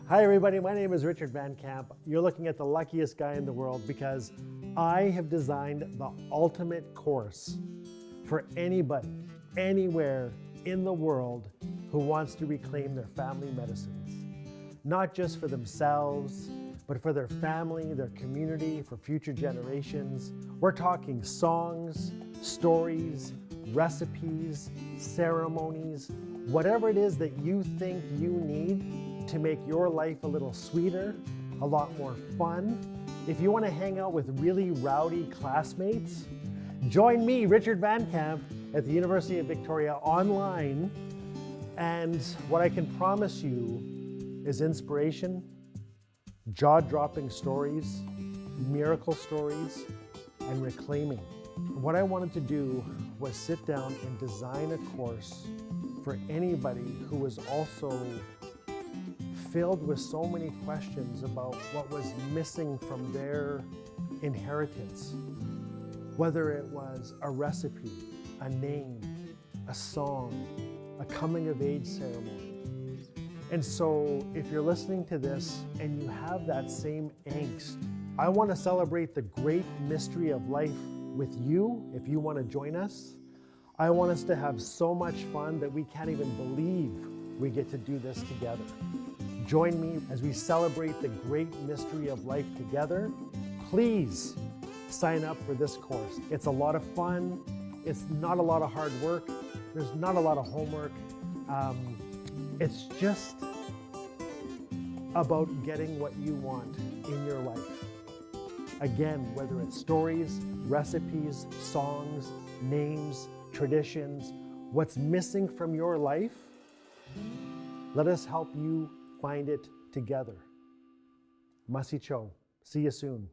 Hi everybody, my name is Richard Van Camp. You're looking at the luckiest guy in the world because I have designed the ultimate course for anybody, anywhere in the world who wants to reclaim their family medicines. Not just for themselves, but for their family, their community, for future generations. We're talking songs, stories, recipes, ceremonies, whatever it is that you think you need to make your life a little sweeter, a lot more fun. If you want to hang out with really rowdy classmates, join me, Richard Van Camp, at the University of Victoria online. And what I can promise you is inspiration, jaw-dropping stories, miracle stories, and reclaiming. What I wanted to do was sit down and design a course for anybody who was also filled with so many questions about what was missing from their inheritance. Whether it was a recipe, a name, a song, a coming of age ceremony. And so if you're listening to this and you have that same angst, I want to celebrate the great mystery of life with you if you want to join us. I want us to have so much fun that we can't even believe we get to do this together. Join me as we celebrate the great mystery of life together. Please sign up for this course. It's a lot of fun. It's not a lot of hard work. There's not a lot of homework. It's just about getting what you want in your life. Again, whether it's stories, recipes, songs, names, traditions, what's missing from your life, let us help you find it together. Masi Cho. See you soon.